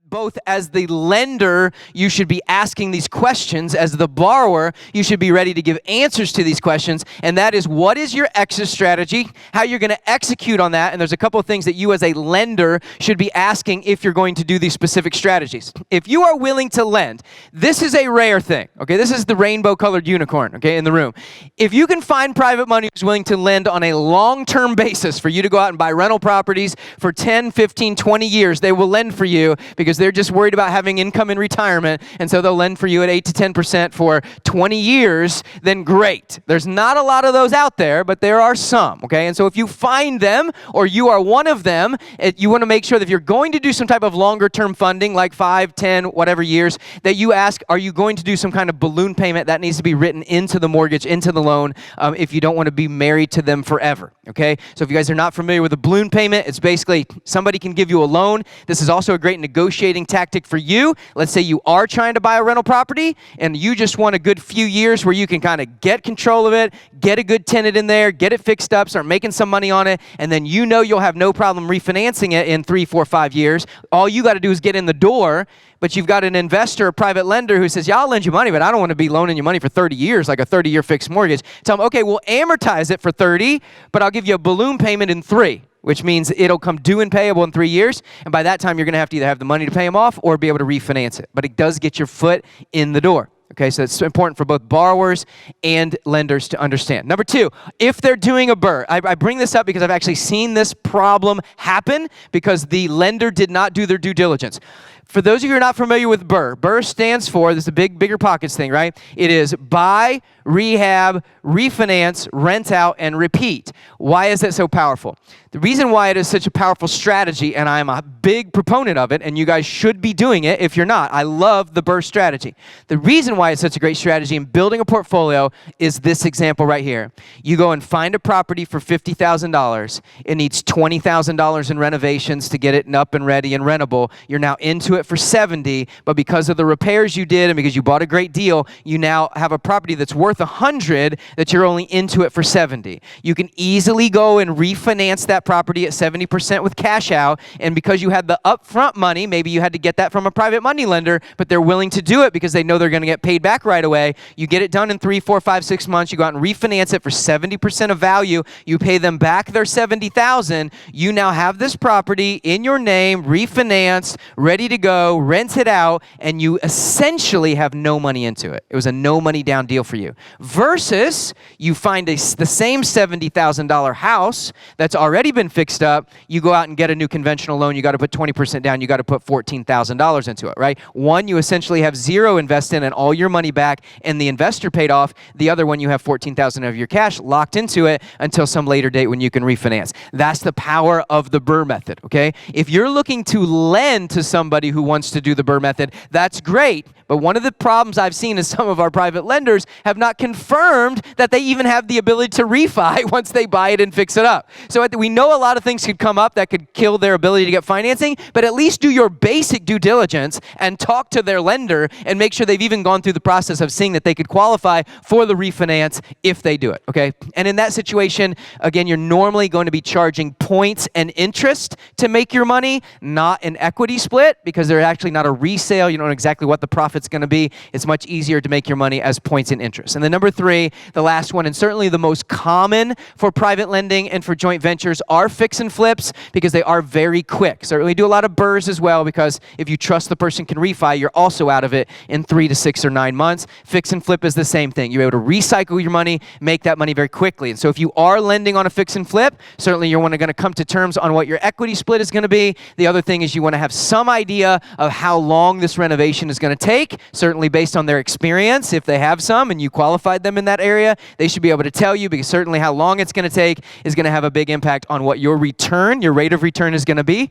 both as the lender, you should be asking these questions. As the borrower, you should be ready to give answers to these questions. And that is, what is your exit strategy? How you're going to execute on that. And there's a couple of things that you as a lender should be asking if you're going to do these specific strategies. If you are willing to lend, this is a rare thing, okay? This is the rainbow-colored unicorn, okay, in the room. If you can find private money who's willing to lend on a long-term basis for you to go out and buy rental properties for 10, 15, 20 years, they will lend for you because they're just worried about having income in retirement, and so they'll lend for you at 8 to 10% for 20 years, then great. There's not a lot of those out there, but there are some, okay? And so if you find them, or you are one of them, you want to make sure that if you're going to do some type of longer-term funding, like 5, 10, whatever years, that you ask, are you going to do some kind of balloon payment that needs to be written into the mortgage, into the loan, if you don't want to be married to them forever, okay? So if you guys are not familiar with a balloon payment, it's basically somebody can give you a loan. This is also a great negotiating tactic for you. Let's say you are trying to buy a rental property and you just want a good few years where you can kind of get control of it, get a good tenant in there, get it fixed up, start making some money on it, and then you know you'll have no problem refinancing it in 3, 4, 5 years. All you got to do is get in the door. But you've got an investor, a private lender who says, yeah, I'll lend you money, but I don't want to be loaning you money for 30 years, like a 30-year fixed mortgage. Tell them, okay, we'll amortize it for 30, but I'll give you a balloon payment in 3, which means it'll come due and payable in 3 years. And by that time, you're going to have to either have the money to pay them off or be able to refinance it. But it does get your foot in the door. Okay, so it's important for both borrowers and lenders to understand. Number 2, if they're doing a BRRRR, I bring this up because I've actually seen this problem happen because the lender did not do their due diligence. For those of you who are not familiar with BRRRR, BRRRR stands for, this is a bigger pockets thing, right? It is buy, rehab, refinance, rent out, and repeat. Why is that so powerful? The reason why it is such a powerful strategy, and I'm a big proponent of it, and you guys should be doing it if you're not. I love the BRRRR strategy. The reason why it's such a great strategy in building a portfolio is this example right here. You go and find a property for $50,000. It needs $20,000 in renovations to get it up and ready and rentable. You're now into it for $70, but because of the repairs you did and because you bought a great deal, you now have a property that's worth $100 that you're only into it for $70. You can easily go and refinance that property at 70% with cash out, and because you had the upfront money, maybe you had to get that from a private money lender, but they're willing to do it because they know they're going to get paid back right away. You get it done in 3, 4, 5, 6 months. You go out and refinance it for 70% of value. You pay them back their $70,000. You now have this property in your name, refinanced, ready to go, rent it out, and you essentially have no money into it. It was a no money down deal for you. Versus you find the same $70,000 house that's already been fixed up. You go out and get a new conventional loan. You got to put 20% down. You got to put $14,000 into it, right? One, you essentially have zero invested and all your money back, and the investor paid off. The other one, you have $14,000 of your cash locked into it until some later date when you can refinance. That's the power of the BRRRR method, okay? If you're looking to lend to somebody who wants to do the BRRRR method, that's great. But one of the problems I've seen is some of our private lenders have not confirmed that they even have the ability to refi once they buy it and fix it up. So we know a lot of things could come up that could kill their ability to get financing, but at least do your basic due diligence and talk to their lender and make sure they've even gone through the process of seeing that they could qualify for the refinance if they do it, okay? And in that situation, again, you're normally going to be charging points and interest to make your money, not an equity split, because they're actually not a resale. You don't know exactly what the profit's going to be. It's much easier to make your money as points and interest. And then number 3, the last one, and certainly the most common for private lending and for joint ventures are fix and flips because they are very quick. So we do a lot of BRRRRs as well because if you trust the person can refi, you're also out of it in 3 to 6 or 9 months. Fix and flip is the same thing. You're able to recycle your money, make that money very quickly. And so if you are lending on a fix and flip, certainly you're going to come to terms on what your equity split is going to be. The other thing is you want to have some idea of how long this renovation is going to take, certainly based on their experience. If they have some and you qualified them in that area, they should be able to tell you because certainly how long it's going to take is going to have a big impact on what your return, your rate of return is going to be,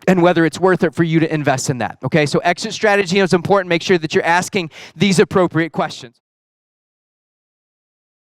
and whether it's worth it for you to invest in that. Okay, so exit strategy is important. Make sure that you're asking these appropriate questions.